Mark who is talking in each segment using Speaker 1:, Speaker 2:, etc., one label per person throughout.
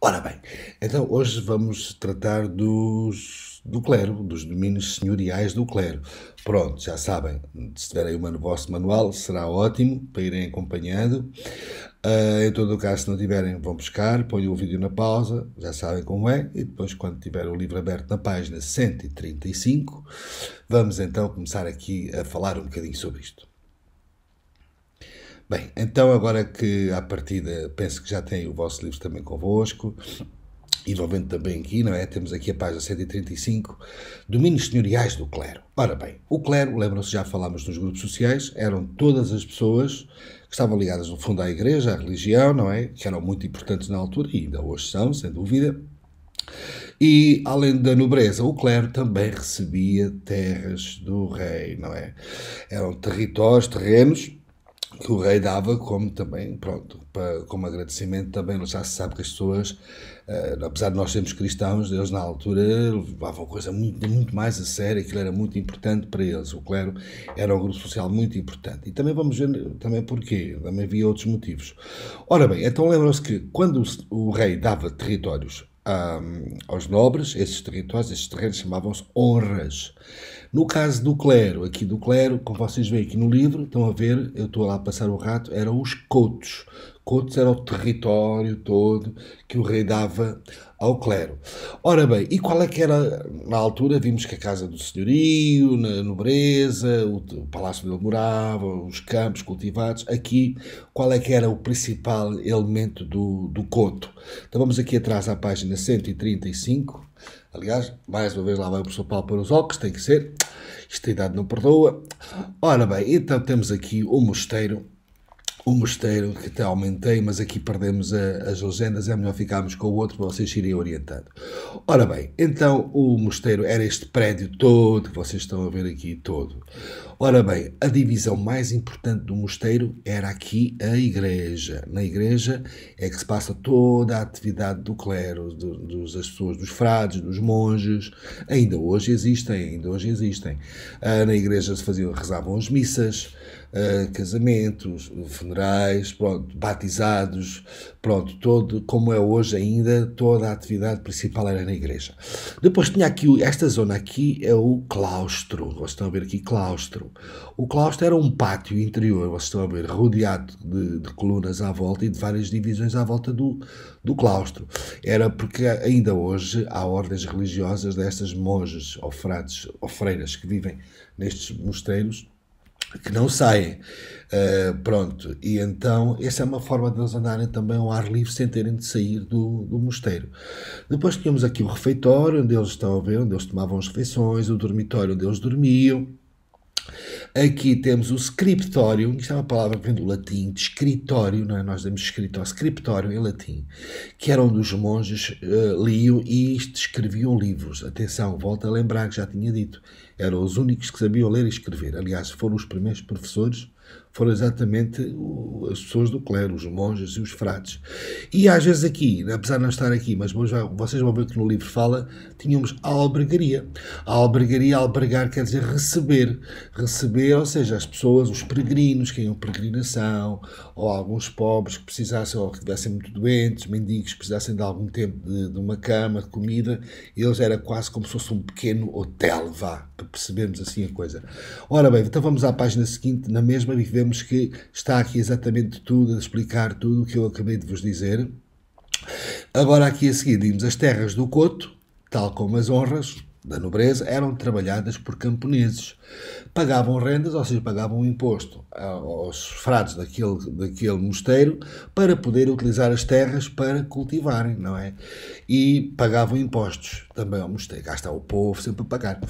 Speaker 1: Ora bem, então hoje vamos tratar do clero, dos domínios senhoriais do clero. Pronto, já sabem, se tiverem o vosso manual será ótimo para irem acompanhando. Em todo o caso, se não tiverem, vão buscar, põem o vídeo na pausa, já sabem como é, e depois quando tiver o livro aberto na página 135, vamos então começar aqui a falar um bocadinho sobre isto. Bem, então agora que à partida penso que já têm o vosso livro também convosco, e vão vendo também aqui, não é? Temos aqui a página 135, domínios senhoriais do clero. Ora bem, o clero, lembram-se, já falámos nos grupos sociais, eram todas as pessoas que estavam ligadas no fundo à igreja, à religião, não é? Que eram muito importantes na altura, e ainda hoje são, sem dúvida. E, além da nobreza, o clero também recebia terras do rei, não é? Eram territórios, terrenos, que o rei dava como também, pronto, como agradecimento também. Já se sabe que as pessoas, apesar de nós sermos cristãos, eles na altura levavam a coisa muito mais a sério, aquilo era muito importante para eles. O clero era um grupo social muito importante. E também vamos ver também porquê, também havia outros motivos. Ora bem, então lembram-se que quando o rei dava territórios aos nobres, esses territórios, esses terrenos chamavam-se honras. No caso do clero, aqui do clero, como vocês veem aqui no livro, estão a ver, eu estou lá a passar o rato, eram os cotos. Cotos era o território todo que o rei dava ao clero. Ora bem, e qual é que era, na altura, vimos que a casa do senhorio, na nobreza, o palácio onde ele morava, os campos cultivados, aqui, qual é que era o principal elemento do coto? Então vamos aqui atrás à página 135, aliás, mais uma vez lá vai o professor Paulo para os óculos, tem que ser, isto a idade não perdoa. Ora bem, então temos aqui o mosteiro, que até aumentei, mas aqui perdemos as legendas, é melhor ficarmos com o outro para vocês irem orientando. Ora bem, então o mosteiro era este prédio todo que vocês estão a ver aqui todo. Ora bem, a divisão mais importante do mosteiro era aqui a igreja. Na igreja é que se passa toda a atividade do clero, das pessoas, dos frades, dos monges. Ainda hoje existem. Na igreja se rezavam as missas, casamentos, funerais, pronto, batizados, pronto, todo como é hoje ainda, toda a atividade principal era na igreja. Depois tinha aqui, esta zona aqui é o claustro, vocês estão a ver aqui claustro. O claustro era um pátio interior, vocês estão a ver, rodeado de colunas à volta e de várias divisões à volta do claustro. Era porque ainda hoje há ordens religiosas destas monges ou frades ou freiras que vivem nestes mosteiros que não saem. Pronto, e então essa é uma forma de eles andarem também ao ar livre sem terem de sair do mosteiro. Depois tínhamos aqui o refeitório, onde eles estão a ver, onde eles tomavam as refeições, o dormitório onde eles dormiam. Aqui temos o scriptorium, isto é uma palavra que vem do latim, de escritório, não é? Nós damos escritório, scriptorium em latim, que era onde os monges liam e escreviam livros. Atenção, volto a lembrar que já tinha dito, eram os únicos que sabiam ler e escrever. Aliás, foram os primeiros professores, foram exatamente as pessoas do clero, os monges e os frades. E às vezes aqui, apesar de não estar aqui, mas vocês vão ver que no livro fala, tínhamos a albergaria. A albergaria, albergar quer dizer receber. Receber, ou seja, as pessoas, os peregrinos que iam peregrinação, ou alguns pobres que precisassem, ou que estivessem muito doentes, mendigos que precisassem de algum tempo de uma cama, de comida, eles era quase como se fosse um pequeno hotel, vá, para percebermos assim a coisa. Ora bem, então vamos à página seguinte, na mesma, e vemos que está aqui exatamente tudo, a explicar tudo o que eu acabei de vos dizer. Agora aqui a seguir vimos as terras do coto, tal como as honras da nobreza, eram trabalhadas por camponeses. Pagavam rendas, ou seja, pagavam um imposto aos frades daquele mosteiro para poder utilizar as terras para cultivarem, não é? E pagavam impostos também ao mosteiro. Cá está o povo sempre a pagar.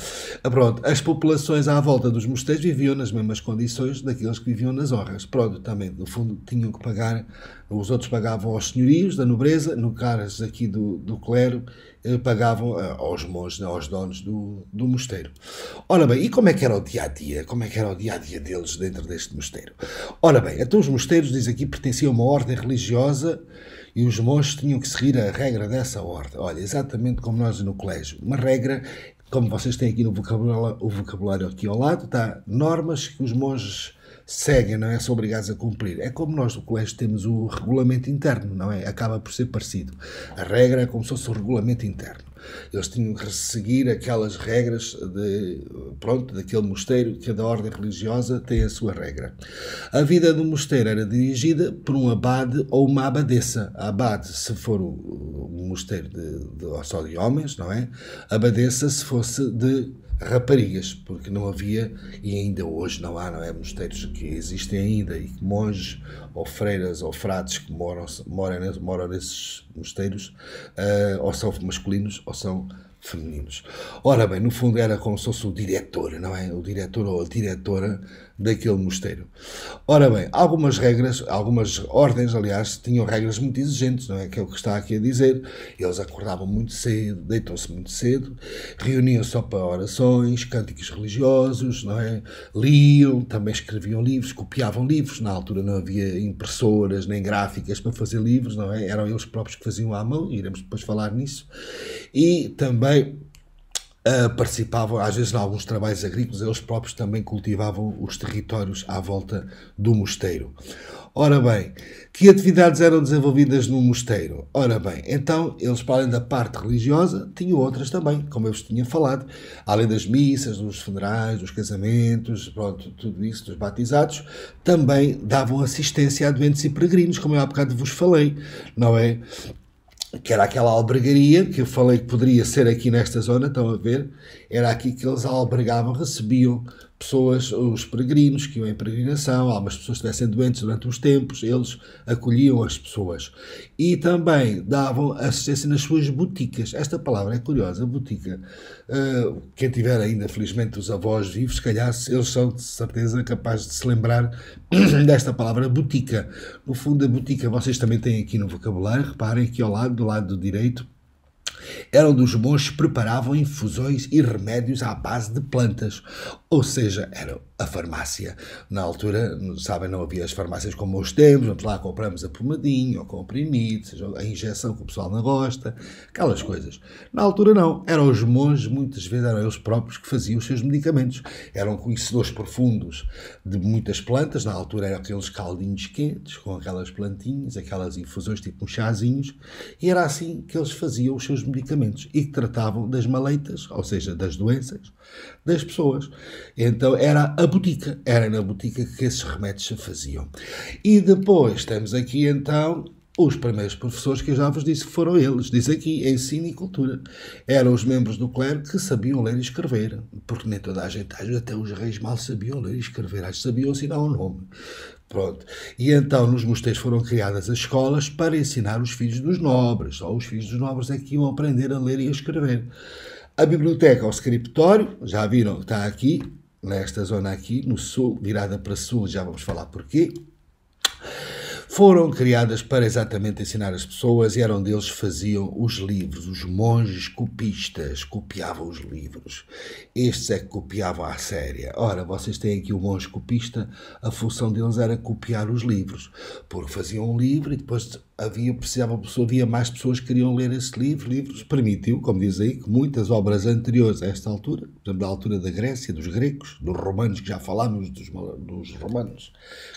Speaker 1: Pronto, as populações à volta dos mosteiros viviam nas mesmas condições daqueles que viviam nas honras. Pronto, também, no fundo, tinham que pagar, os outros pagavam aos senhorios da nobreza, no caso aqui do clero, pagavam aos monges, aos donos do mosteiro. Ora bem, e como é que era o dia-a-dia? Como é que era o dia-a-dia deles dentro deste mosteiro? Ora bem, então os mosteiros, diz aqui, pertenciam a uma ordem religiosa e os monges tinham que seguir a regra dessa ordem. Olha, exatamente como nós no colégio. Uma regra, como vocês têm aqui no vocabulário aqui ao lado, está normas que os monges seguem, não é? São obrigados a cumprir. É como nós do colégio temos o regulamento interno, não é? Acaba por ser parecido. A regra é como se fosse o regulamento interno. Eles tinham que seguir aquelas regras daquele mosteiro, cada ordem religiosa tem a sua regra. A vida do mosteiro era dirigida por um abade ou uma abadesa. A abade, se for um mosteiro só de homens, não é? A abadesa, se fosse de raparigas, porque não havia, e ainda hoje não há, não é? Mosteiros que existem ainda, e monges ou freiras ou frades que moram nesses mosteiros, ou são masculinos ou são femininos. Ora bem, no fundo era como se fosse o diretor, não é? O diretor ou a diretora daquele mosteiro. Ora bem, algumas regras, algumas ordens, aliás, tinham regras muito exigentes, não é? Que é o que está aqui a dizer. Eles acordavam muito cedo, deitam-se muito cedo, reuniam-se só para orações, cânticos religiosos, não é? Liam, também escreviam livros, copiavam livros. Na altura não havia impressoras nem gráficas para fazer livros, não é? Eram eles próprios que faziam à mão, iremos depois falar nisso. E também participavam, às vezes, em alguns trabalhos agrícolas, eles próprios também cultivavam os territórios à volta do mosteiro. Ora bem, que atividades eram desenvolvidas no mosteiro? Ora bem, então, eles, para além da parte religiosa, tinham outras também, como eu vos tinha falado, além das missas, dos funerais, dos casamentos, pronto, tudo isso, dos batizados, também davam assistência a doentes e peregrinos, como eu há bocado vos falei, não é? Que era aquela albergaria que eu falei que poderia ser aqui nesta zona, estão a ver? Era aqui que eles albergavam, recebiam pessoas, os peregrinos que iam em peregrinação, algumas pessoas que estivessem doentes durante os tempos, eles acolhiam as pessoas. E também davam assistência nas suas boticas. Esta palavra é curiosa, botica. Quem tiver ainda, felizmente, os avós vivos, se calhar eles são de certeza capazes de se lembrar desta palavra botica. No fundo, a botica vocês também têm aqui no vocabulário, reparem aqui ao lado, do lado direito, eram dos monges que preparavam infusões e remédios à base de plantas, ou seja, era a farmácia. Na altura, sabem, não havia as farmácias como hoje temos, vamos lá, compramos a pomadinha, ou comprimido, seja a injeção que o pessoal não gosta, aquelas coisas. Na altura não, eram os monges, muitas vezes eram eles próprios que faziam os seus medicamentos, eram conhecedores profundos de muitas plantas, na altura eram aqueles caldinhos quentes, com aquelas plantinhas, aquelas infusões tipo uns chazinhos, e era assim que eles faziam os seus medicamentos, e que tratavam das maleitas, ou seja, das doenças, das pessoas. Então era a botica, era na botica que esses remédios se faziam. E depois temos aqui então os primeiros professores que eu já vos disse que foram eles, diz aqui, ensino e cultura. Eram os membros do clero que sabiam ler e escrever, porque nem toda a gente, até os reis mal sabiam ler e escrever, acho que sabiam assinar um nome. Pronto. E então nos mosteiros foram criadas as escolas para ensinar os filhos dos nobres, só os filhos dos nobres é que iam aprender a ler e a escrever. A biblioteca, o escritório, já viram, está aqui, nesta zona aqui, no sul, virada para sul, já vamos falar porquê. Foram criadas para exatamente ensinar as pessoas e eram deles que faziam os livros. Os monges copistas copiavam os livros. Estes é que copiavam à séria. Ora, vocês têm aqui o monge copista, a função deles era copiar os livros, porque faziam um livro e depois havia mais pessoas que queriam ler esse livro. Livros permitiu, como diz aí, que muitas obras anteriores a esta altura, por exemplo, da altura da Grécia, dos gregos, dos romanos, que já falámos dos romanos,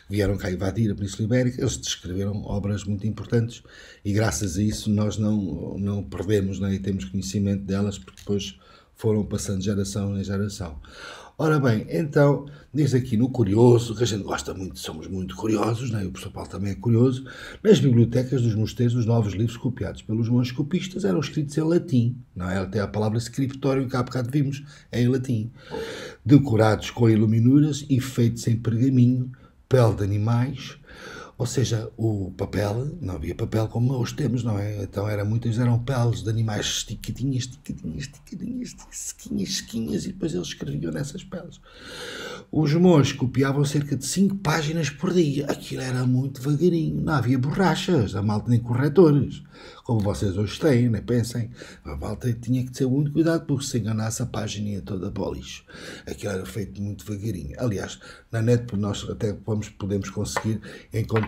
Speaker 1: que vieram cá invadir a Península Ibérica, eles descreveram obras muito importantes e graças a isso nós não perdemos, né, e temos conhecimento delas, porque depois foram passando de geração em geração. Ora bem, então, diz aqui no curioso, que a gente gosta muito, somos muito curiosos, né? O professor Paulo também é curioso, nas bibliotecas dos mosteiros, os novos livros copiados pelos monges copistas eram escritos em latim, não é? Até a palavra scriptório que há bocado vimos é em latim, decorados com iluminuras e feitos em pergaminho, pele de animais, ou seja, o papel, não havia papel como hoje temos, não é? Então muitas eram peles de animais esticadinhas, sequinhas, e depois eles escreviam nessas peles. Os monges copiavam cerca de 5 páginas por dia. Aquilo era muito devagarinho, não havia borrachas, a malta nem corretores, como vocês hoje têm, nem pensem. A malta tinha que ter muito cuidado, porque se enganasse a página ia toda para o lixo. Aquilo era feito muito devagarinho. Aliás, na net nós até podemos conseguir encontrar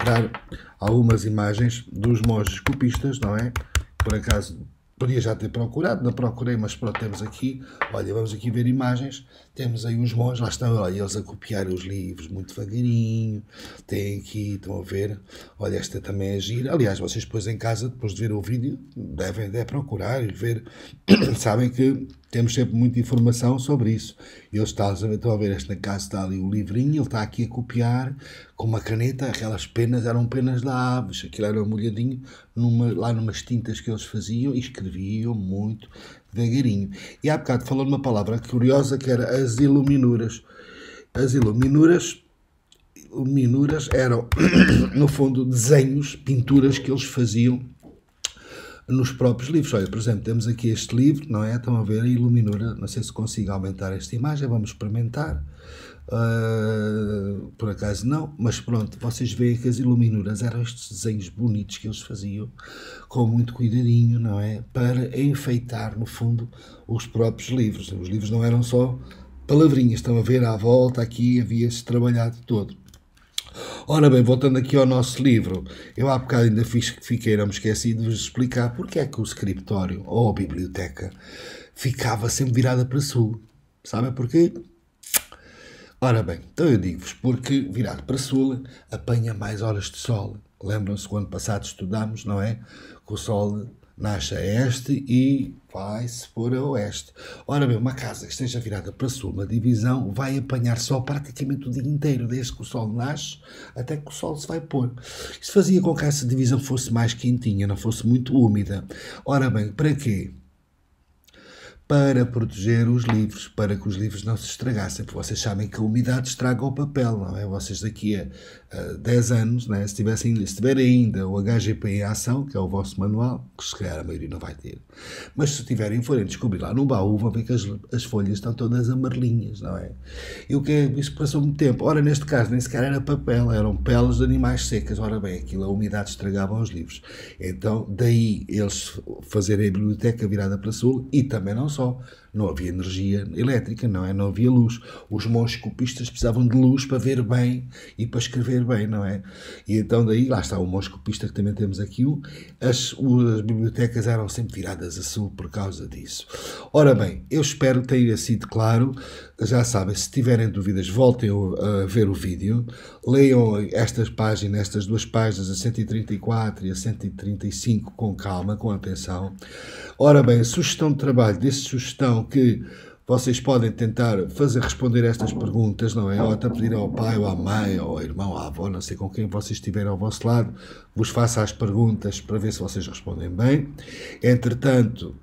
Speaker 1: algumas imagens dos monges copistas, não é? Por acaso Podia já ter procurado, não procurei, mas pronto, temos aqui, olha, vamos aqui ver imagens, temos aí uns monges, lá estão, olha, eles a copiar os livros muito devagarinho, tem aqui, estão a ver, olha, esta também é gira, aliás, vocês depois em casa, depois de ver o vídeo, devem procurar e ver, sabem que temos sempre muita informação sobre isso. Eles estão a ver, este na casa está ali o livrinho, ele está aqui a copiar com uma caneta, aquelas penas eram penas de aves, aquilo era molhadinho lá numas tintas que eles faziam e escreviam muito devagarinho. E há bocado falou numa palavra curiosa que era as iluminuras. As iluminuras eram, no fundo, desenhos, pinturas que eles faziam nos próprios livros. Olha, por exemplo, temos aqui este livro, não é? Estão a ver a iluminura, não sei se consigo aumentar esta imagem, vamos experimentar. Por acaso não, mas pronto, vocês veem que as iluminuras eram estes desenhos bonitos que eles faziam, com muito cuidadinho, não é? Para enfeitar, no fundo, os próprios livros. Os livros não eram só palavrinhas, estão a ver à volta, aqui havia-se trabalhado todo. Ora bem, voltando aqui ao nosso livro, eu há bocado ainda fiquei, não me esqueci de vos explicar porque é que o escritório ou a biblioteca ficava sempre virada para sul. Sabem porquê? Ora bem, então eu digo-vos, porque virado para sul apanha mais horas de sol. Lembram-se que o ano passado estudámos, não é? Que o sol nasce a este e vai-se pôr a oeste. Ora bem, uma casa que esteja virada para sul, uma divisão, vai apanhar sol praticamente o dia inteiro, desde que o sol nasce até que o sol se vai pôr. Isso fazia com que essa divisão fosse mais quentinha, não fosse muito úmida. Ora bem, para quê? Para proteger os livros, para que os livros não se estragassem, porque vocês sabem que a umidade estraga o papel, não é? Vocês daqui a 10 anos, não é? Se tiver ainda o HGP em ação, que é o vosso manual, que se calhar a maioria não vai ter, mas se forem descobrir lá no baú, vão ver que as folhas estão todas amarelinhas, não é? E o que é isso passou muito tempo? Ora, neste caso, nem sequer era papel, eram peles de animais secas. Ora bem, aquilo, a umidade estragava os livros. Então, daí eles fazerem a biblioteca virada para sul e também não só. Não havia energia elétrica, não é? Não havia luz. Os monges copistas precisavam de luz para ver bem e para escrever bem, não é? E então daí, lá está o monge copista, que também temos aqui as bibliotecas eram sempre viradas a sul por causa disso. Ora bem, eu espero que tenha sido claro. Já sabem, se tiverem dúvidas, voltem a ver o vídeo, leiam estas duas páginas, a 134 e a 135, com calma, com atenção. Ora bem, sugestão de trabalho, sugestão que vocês podem tentar responder estas perguntas, não é? Ou até pedir ao pai, ou à mãe, ou ao irmão, ou à avó, não sei com quem vocês estiverem ao vosso lado, vos faça as perguntas para ver se vocês respondem bem. Entretanto,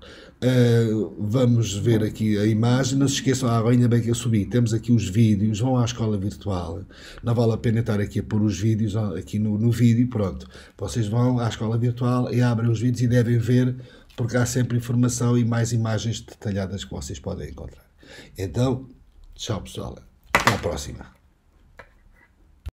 Speaker 1: vamos ver aqui a imagem. Não se esqueçam, ainda bem que eu subi, temos aqui os vídeos, vão à escola virtual, não vale a pena estar aqui a pôr os vídeos aqui no vídeo, pronto, vocês vão à escola virtual e abrem os vídeos e devem ver, porque há sempre informação e mais imagens detalhadas que vocês podem encontrar. Então, tchau pessoal, até à próxima.